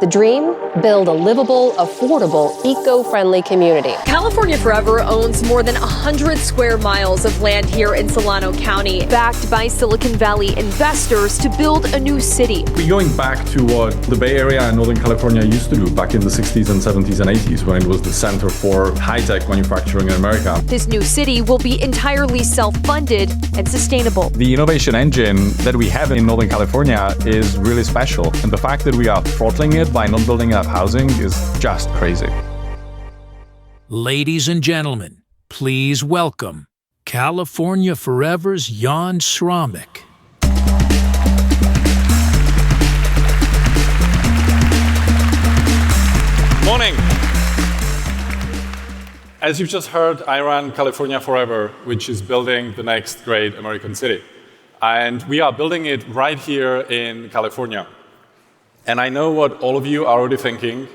The dream? Build a livable, affordable, eco-friendly community. California Forever owns more than 100 square miles of land here in Solano County, backed by Silicon Valley investors to build a new city. We're going back to what the Bay Area and Northern California used to do back in the 60s and 70s and 80s, when it was the center for high-tech manufacturing in America. This new city will be entirely self-funded and sustainable. The innovation engine that we have in Northern California is really special, and the fact that we are throttling it by not building enough housing is just crazy. Ladies and gentlemen, please welcome California Forever's Jan Sramek. Morning. As you've just heard, I run California Forever, which is building the next great American city. And we are building it right here in California. And I know what all of you are already thinking,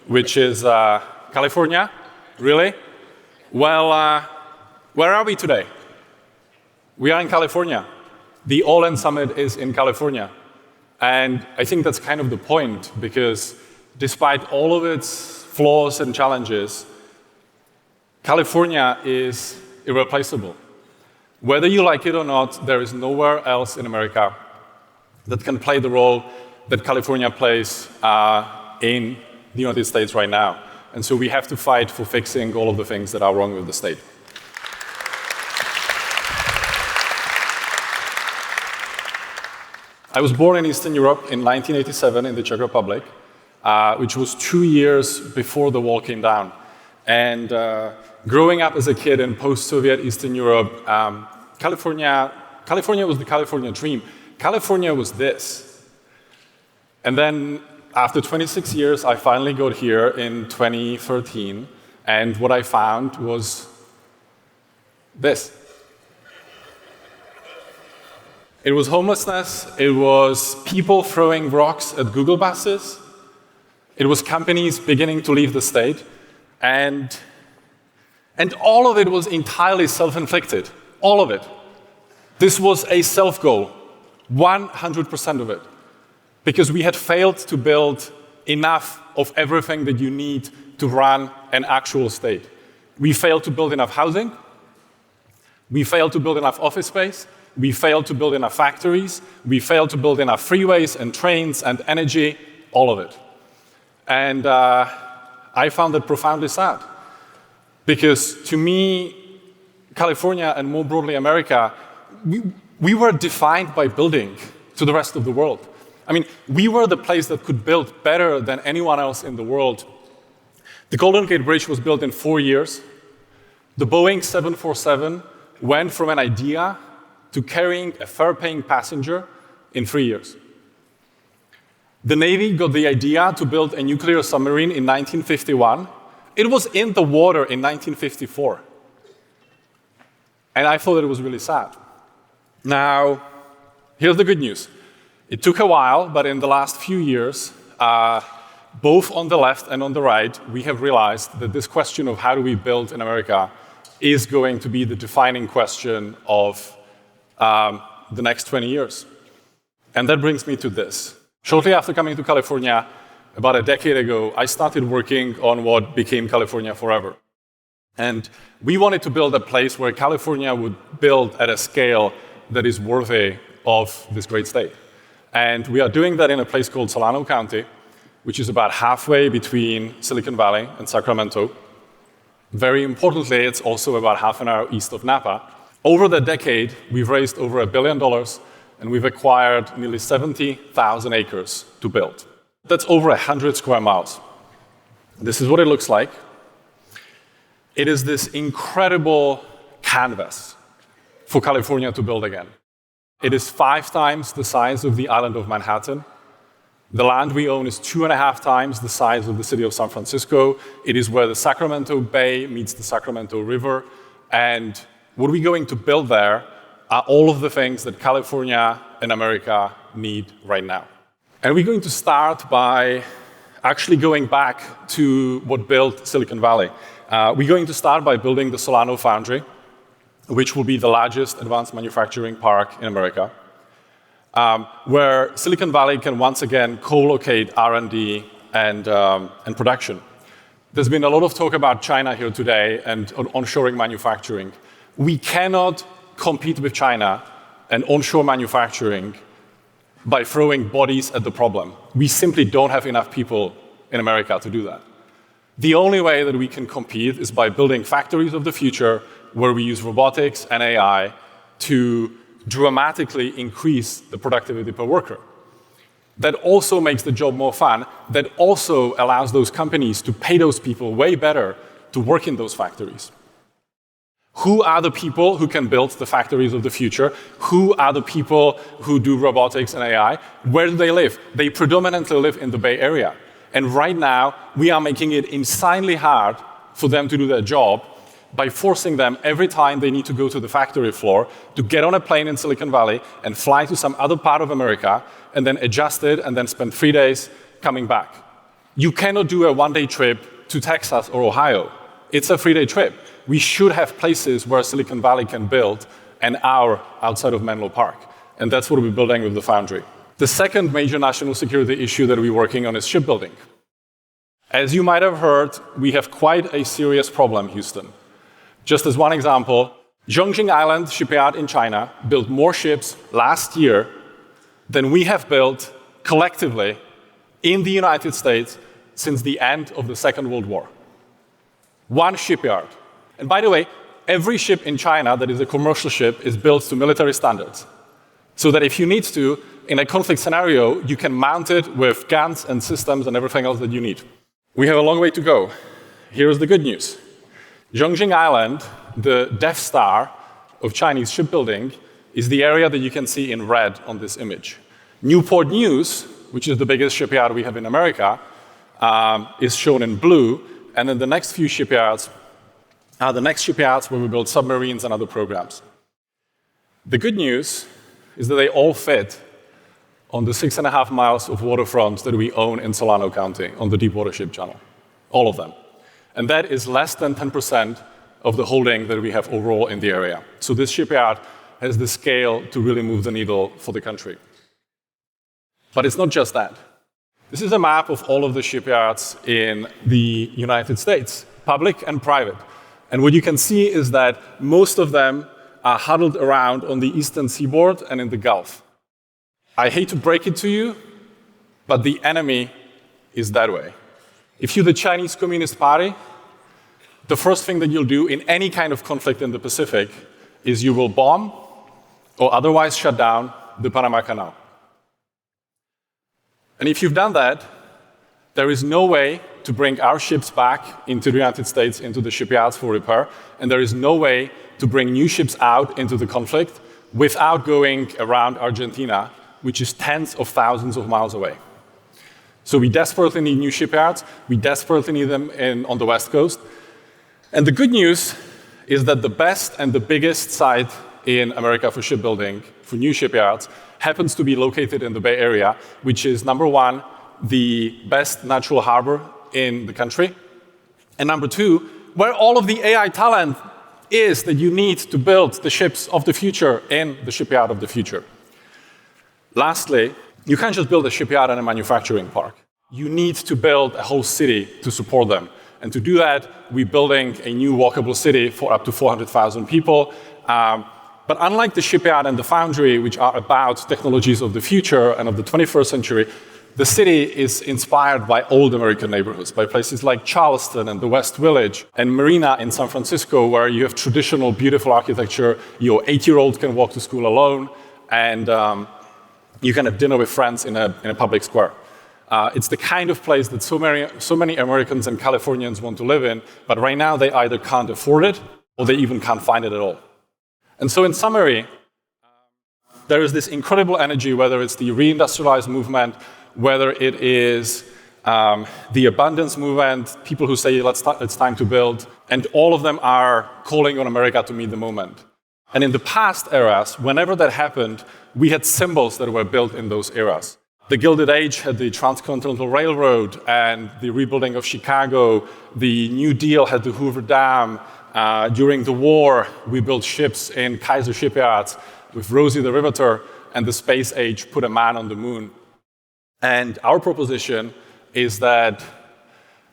which is, California? Really? Well, where are we today? We are in California. The All-In Summit is in California. And I think that's kind of the point, because despite all of its flaws and challenges, California is irreplaceable. Whether you like it or not, there is nowhere else in America that can play the role that California plays in the United States right now. And so we have to fight for fixing all of the things that are wrong with the state. I was born in Eastern Europe in 1987 in the Czech Republic, which was 2 years before the wall came down. And growing up as a kid in post-Soviet Eastern Europe, California was the California dream. California was this. And then after 26 years, I finally got here in 2013, and what I found was this. It was homelessness, it was people throwing rocks at Google buses, it was companies beginning to leave the state, and all of it was entirely self-inflicted, all of it. This was a self-goal, 100% of it. Because we had failed to build enough of everything that you need to run an actual state. We failed to build enough housing, we failed to build enough office space, we failed to build enough factories, we failed to build enough freeways and trains and energy, all of it. And I found that profoundly sad. Because to me, California and more broadly America, we were defined by building to the rest of the world. I mean, we were the place that could build better than anyone else in the world. The Golden Gate Bridge was built in 4 years. The Boeing 747 went from an idea to carrying a fare-paying passenger in 3 years. The Navy got the idea to build a nuclear submarine in 1951. It was in the water in 1954. And I thought it was really sad. Now, here's the good news. It took a while, but in the last few years, both on the left and on the right, we have realized that this question of how do we build in America is going to be the defining question of the next 20 years. And that brings me to this. Shortly after coming to California, about a decade ago, I started working on what became California Forever. And we wanted to build a place where California would build at a scale that is worthy of this great state. And we are doing that in a place called Solano County, which is about halfway between Silicon Valley and Sacramento. Very importantly, it's also about half an hour east of Napa. Over the decade, we've raised over $1 billion, and we've acquired nearly 70,000 acres to build. That's over 100 square miles. This is what it looks like. It is this incredible canvas for California to build again. It is 5 times the size of the island of Manhattan. The land we own is 2.5 times the size of the city of San Francisco. It is where the Sacramento Bay meets the Sacramento River. And what we're going to build there are all of the things that California and America need right now. And we're going to start by actually going back to what built Silicon Valley. We're going to start by building the Solano Foundry, which will be the largest advanced manufacturing park in America, where Silicon Valley can once again co-locate R&D and production. There's been a lot of talk about China here today and onshoring manufacturing. We cannot compete with China and onshore manufacturing by throwing bodies at the problem. We simply don't have enough people in America to do that. The only way that we can compete is by building factories of the future where we use robotics and AI to dramatically increase the productivity per worker. That also makes the job more fun. That also allows those companies to pay those people way better to work in those factories. Who are the people who can build the factories of the future? Who are the people who do robotics and AI? Where do they live? They predominantly live in the Bay Area. And right now, we are making it insanely hard for them to do their job by forcing them every time they need to go to the factory floor to get on a plane in Silicon Valley and fly to some other part of America and then adjust it and then spend 3 days coming back. You cannot do a one-day trip to Texas or Ohio. It's a 3-day trip. We should have places where Silicon Valley can build an hour outside of Menlo Park. And that's what we're building with the Foundry. The second major national security issue that we're working on is shipbuilding. As you might have heard, we have quite a serious problem, Houston. Just as one example, Zhongjing Island shipyard in China built more ships last year than we have built collectively in the United States since the end of the Second World War. One shipyard. And by the way, every ship in China that is a commercial ship is built to military standards. So that if you need to, in a conflict scenario, you can mount it with guns and systems and everything else that you need. We have a long way to go. Here's the good news. Zhongjing Island, the Death Star of Chinese shipbuilding, is the area that you can see in red on this image. Newport News, which is the biggest shipyard we have in America, is shown in blue, and then the next few shipyards are the next shipyards where we build submarines and other programs. The good news is that they all fit on the 6.5 miles of waterfront that we own in Solano County on the Deepwater Ship Channel. All of them. And that is less than 10% of the holding that we have overall in the area. So this shipyard has the scale to really move the needle for the country. But it's not just that. This is a map of all of the shipyards in the United States, public and private. And what you can see is that most of them are huddled around on the eastern seaboard and in the Gulf. I hate to break it to you, but the enemy is that way. If you're the Chinese Communist Party, the first thing that you'll do in any kind of conflict in the Pacific is you will bomb or otherwise shut down the Panama Canal. And if you've done that, there is no way to bring our ships back into the United States, into the shipyards for repair, and there is no way to bring new ships out into the conflict without going around Argentina, which is tens of thousands of miles away. So we desperately need new shipyards. We desperately need them on the West Coast. And the good news is that the best and the biggest site in America for shipbuilding, for new shipyards, happens to be located in the Bay Area, which is, number one, the best natural harbor in the country, and number two, where all of the AI talent is that you need to build the ships of the future in the shipyard of the future. Lastly, you can't just build a shipyard and a manufacturing park. You need to build a whole city to support them. And to do that, we're building a new walkable city for up to 400,000 people. But unlike the shipyard and the foundry, which are about technologies of the future and of the 21st century, the city is inspired by old American neighborhoods, by places like Charleston and the West Village and Marina in San Francisco, where you have traditional, beautiful architecture. Your 8-year-old can walk to school alone, and you can have dinner with friends in a public square. It's the kind of place that so many Americans and Californians want to live in, but right now they either can't afford it or they even can't find it at all. And so in summary, there is this incredible energy, whether it's the reindustrialized movement, whether it is the abundance movement, people who say it's time to build, and all of them are calling on America to meet the moment. And in the past eras, whenever that happened, we had symbols that were built in those eras. The Gilded Age had the Transcontinental Railroad and the rebuilding of Chicago. The New Deal had the Hoover Dam. During the war, we built ships in Kaiser shipyards with Rosie the Riveter, and the Space Age put a man on the moon. And our proposition is that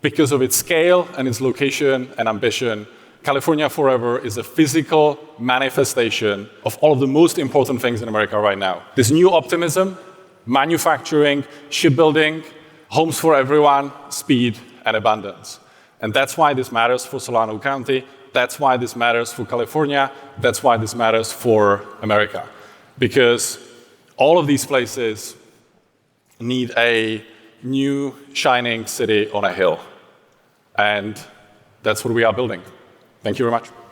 because of its scale and its location and ambition, California Forever is a physical manifestation of all of the most important things in America right now. This new optimism, manufacturing, shipbuilding, homes for everyone, speed, and abundance. And that's why this matters for Solano County. That's why this matters for California. That's why this matters for America. Because all of these places need a new, shining city on a hill. And that's what we are building. Thank you very much.